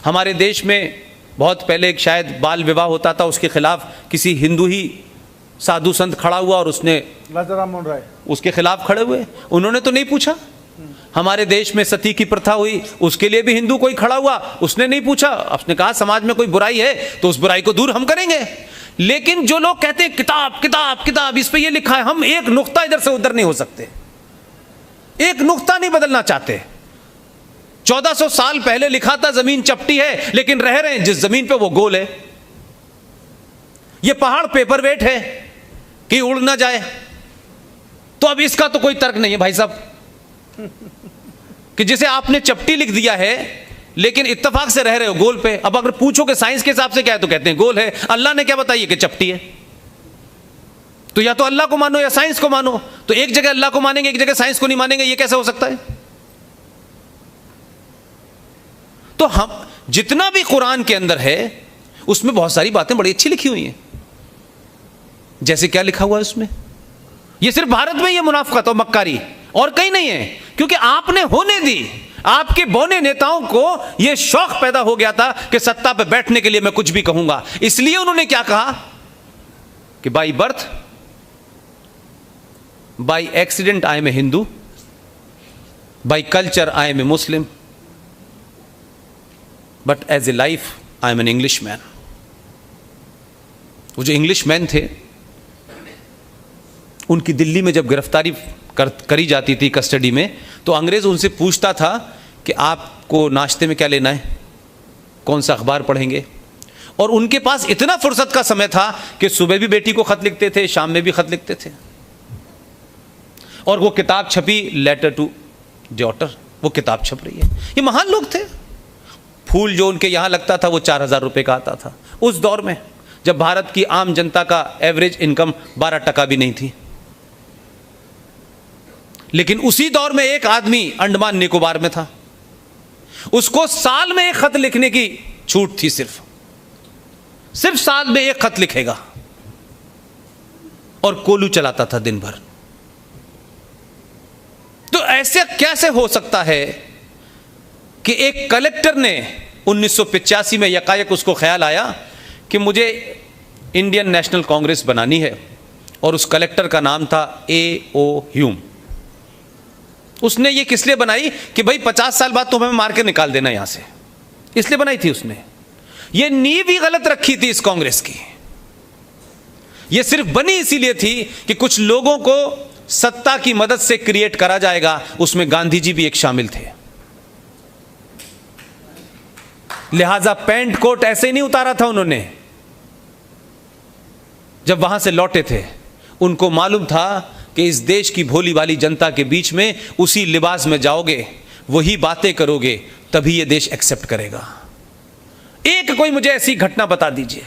हमारे देश में बहुत पहले एक शायद बाल विवाह होता था, उसके खिलाफ किसी हिंदू ही साधु संत खड़ा हुआ और उसने राजाराम मोहन राय उसके खिलाफ खड़े हुए, उन्होंने तो नहीं पूछा। हमारे देश में सती की प्रथा हुई, उसके लिए भी हिंदू कोई खड़ा हुआ, उसने नहीं पूछा, उसने कहा समाज में कोई बुराई है तो उस बुराई को दूर हम करेंगे। लेकिन जो लोग कहते हैं किताब किताब किताब, इस पे ये लिखा है, हम एक नुक्ता इधर से उधर नहीं हो सकते, एक नुक्ता नहीं बदलना चाहते। 1400 साल पहले लिखा था जमीन चपटी है, लेकिन रह रहे हैं जिस जमीन पे वो गोल है। ये पहाड़ पेपर वेट है कि उड़ ना जाए, तो अब इसका तो कोई तर्क नहीं है भाई साहब कि जिसे आपने चपटी लिख दिया है लेकिन इत्तेफाक से रह रहे हो गोल पे। अब अगर पूछो कि साइंस के हिसाब से क्या है तो कहते हैं गोल है। अल्लाह ने क्या बताइए कि चपटी है, तो या तो अल्लाह को मानो या साइंस को मानो। तो एक जगह अल्लाह को मानेंगे, एक जगह साइंस को नहीं मानेंगे, ये कैसे हो सकता है? तो हम जितना भी कुरान के अंदर है उसमें बहुत सारी बातें बड़ी अच्छी लिखी हुई हैं। जैसे क्या लिखा हुआ है उसमें, ये सिर्फ भारत में ये मुनाफिकत और मक्कारी और कहीं नहीं है, क्योंकि आपने होने दी। आपके बौने नेताओं को यह शौक पैदा हो गया था कि सत्ता पे बैठने के लिए मैं कुछ भी कहूंगा, इसलिए उन्होंने क्या कहा कि by birth by accident I am a Hindu, by culture I am a Muslim, but as a life I am an English man. वो जो इंग्लिश मैन थे उनकी दिल्ली में जब गिरफ्तारी करी जाती थी कस्टडी में, तो अंग्रेज उनसे पूछता था कि आपको नाश्ते में क्या लेना है, कौन सा अखबार पढ़ेंगे। और उनके पास इतना फुर्सत का समय था कि सुबह भी बेटी को खत लिखते थे, शाम में भी खत लिखते थे। और वो किताब छपी, लेटर टू डॉटर, वो किताब छप रही है। ये महान लोग थे। फूल जो उनके यहां लगता था वो 4000 रुपए का आता था उस दौर में, जब भारत की आम जनता का एवरेज इनकम 12% भी नहीं थी। लेकिन उसी दौर में एक आदमी अंडमान निकोबार में था, उसको साल में एक खत लिखने की छूट थी, सिर्फ साल में एक खत लिखेगा, और कोलू चलाता था दिन भर। तो ऐसे कैसे हो सकता है कि एक कलेक्टर ने 1985 में यकायक उसको ख्याल आया कि मुझे इंडियन नेशनल कांग्रेस बनानी है, और उस कलेक्टर का नाम था A.O. ह्यूम। उसने ये किस लिए बनाई कि भाई 50 साल बाद तो हमें मार के निकाल देना यहां से, इसलिए बनाई थी उसने। ये नींव ही गलत रखी थी इस कांग्रेस की। ये सिर्फ बनी इसीलिए थी कि कुछ लोगों को सत्ता की मदद से क्रिएट करा जाएगा, उसमें गांधी जी भी एक शामिल थे। लिहाजा पैंट कोट ऐसे ही नहीं उतारा था उन्होंने। जब वहां से लौटे थे उनको मालूम था कि इस देश की भोली वाली जनता के बीच में उसी लिबास में जाओगे, वही बातें करोगे, तभी यह देश एक्सेप्ट करेगा। एक कोई मुझे ऐसी घटना बता दीजिए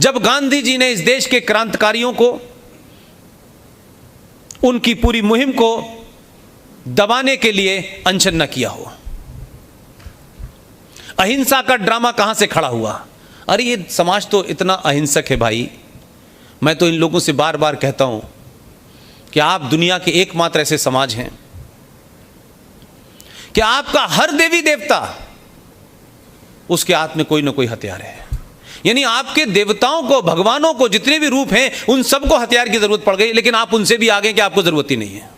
जब गांधी जी ने इस देश के क्रांतिकारियों को, उनकी पूरी मुहिम को दबाने के लिए अनशन न किया हो। अहिंसा का ड्रामा कहां से खड़ा हुआ? अरे ये समाज तो इतना अहिंसक है भाई। मैं तो इन लोगों से बार बार कहता हूं कि आप दुनिया के एकमात्र ऐसे समाज हैं कि आपका हर देवी देवता, उसके हाथ में कोई ना कोई हथियार है। यानी आपके देवताओं को, भगवानों को, जितने भी रूप हैं, उन सबको हथियार की जरूरत पड़ गई, लेकिन आप उनसे भी आगे कि आपको जरूरत ही नहीं है।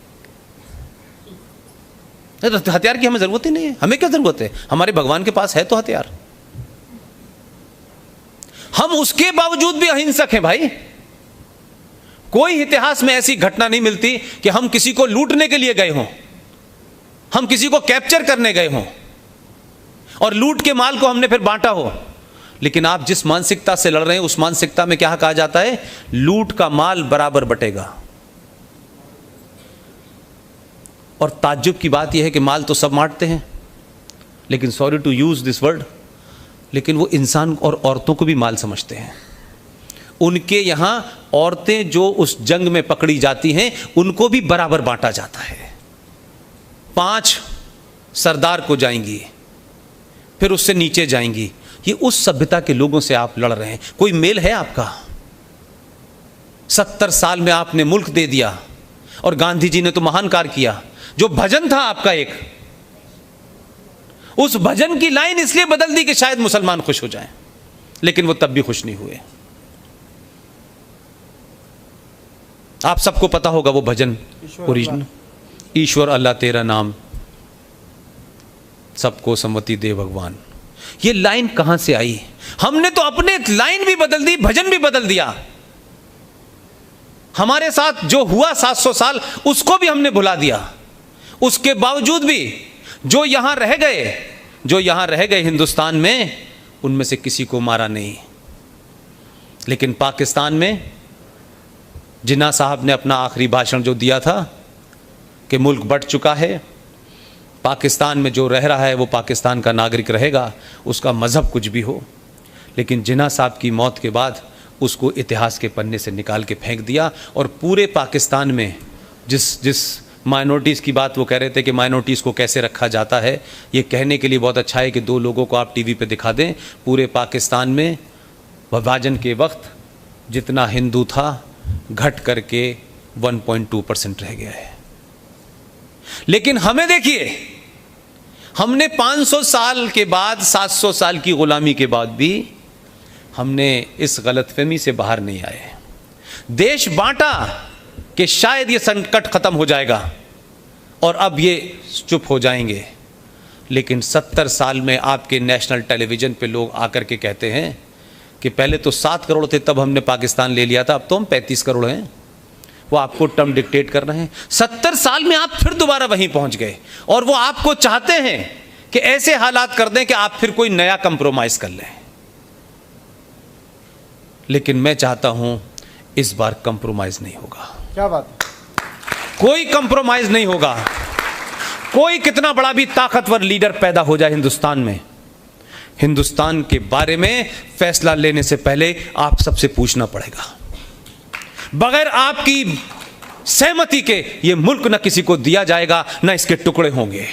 तो हथियार की हमें जरूरत ही नहीं है। हमें क्या जरूरत है? हमारे भगवान के पास है तो हथियार। हम उसके बावजूद भी अहिंसक हैं भाई। कोई इतिहास में ऐसी घटना नहीं मिलती कि हम किसी को लूटने के लिए गए हों, हम किसी को कैप्चर करने गए हों और लूट के माल को हमने फिर बांटा हो। लेकिन आप जिस मानसिकता से लड़ रहे हैं उस मानसिकता में क्या कहा जाता है? लूट का माल बराबर बटेगा। और ताज्जुब की बात यह है कि माल तो सब बांटते हैं, लेकिन sorry to use this word, लेकिन वो इंसान और औरतों को भी माल समझते हैं। उनके यहां औरतें जो उस जंग में पकड़ी जाती हैं उनको भी बराबर बांटा जाता है। 5 सरदार को जाएंगी, फिर उससे नीचे जाएंगी। ये उस सभ्यता के लोगों से आप लड़ रहे हैं। कोई मेल है आपका? 70 साल में आपने मुल्क दे दिया, और गांधी जी ने तो महान कार्य किया। जो भजन था आपका एक, उस भजन की लाइन इसलिए बदल दी कि शायद मुसलमान खुश हो जाएं, लेकिन वो तब भी खुश नहीं हुए। आप सबको पता होगा वो भजन ओरिजिनल, ईश्वर अल्लाह तेरा नाम सबको सम्मति दे भगवान। ये लाइन कहां से आई? हमने तो अपने लाइन भी बदल दी, भजन भी बदल दिया। हमारे साथ जो हुआ 700 साल उसको भी हमने भुला दिया। उसके बावजूद भी जो यहां रह गए हिंदुस्तान में, उनमें से किसी को मारा नहीं। लेकिन पाकिस्तान में जिन्ना साहब ने अपना आखिरी भाषण जो दिया था कि मुल्क बंट चुका है, पाकिस्तान में जो रह रहा है वो पाकिस्तान का नागरिक रहेगा, उसका मज़हब कुछ भी हो। लेकिन जिन्ना साहब की मौत के बाद उसको इतिहास के पन्ने से निकाल के फेंक दिया। और पूरे पाकिस्तान में जिस माइनॉरिटीज़ की बात वो कह रहे थे कि माइनॉरिटीज़ को कैसे रखा जाता है, ये कहने के लिए बहुत अच्छा है कि 2 लोगों को आप टीवी पे दिखा दें। पूरे पाकिस्तान में विभाजन के वक्त जितना हिंदू था घट करके 1.2% रह गया है। लेकिन हमें देखिए, हमने 500 साल के बाद, 700 साल की गुलामी के बाद भी हमने इस गलतफहमी से बाहर नहीं आए। देश बांटा कि शायद ये संकट खत्म हो जाएगा और अब ये चुप हो जाएंगे। लेकिन 70 साल में आपके नेशनल टेलीविज़न पे लोग आकर के कहते हैं कि पहले तो 7 करोड़ थे तब हमने पाकिस्तान ले लिया था, अब तो हम 35 करोड़ हैं। वो आपको टर्म डिक्टेट कर रहे हैं। 70 साल में आप फिर दोबारा वहीं पहुंच गए और वो आपको चाहते हैं कि ऐसे हालात कर दें कि आप फिर कोई नया कंप्रोमाइज कर लें। लेकिन मैं चाहता हूं इस बार कंप्रोमाइज नहीं होगा। क्या बात है? कोई कंप्रोमाइज नहीं होगा। कोई कितना बड़ा भी ताकतवर लीडर पैदा हो जाए हिंदुस्तान में, हिंदुस्तान के बारे में फैसला लेने से पहले आप सबसे पूछना पड़ेगा। बगैर आपकी सहमति के ये मुल्क न किसी को दिया जाएगा, न इसके टुकड़े होंगे।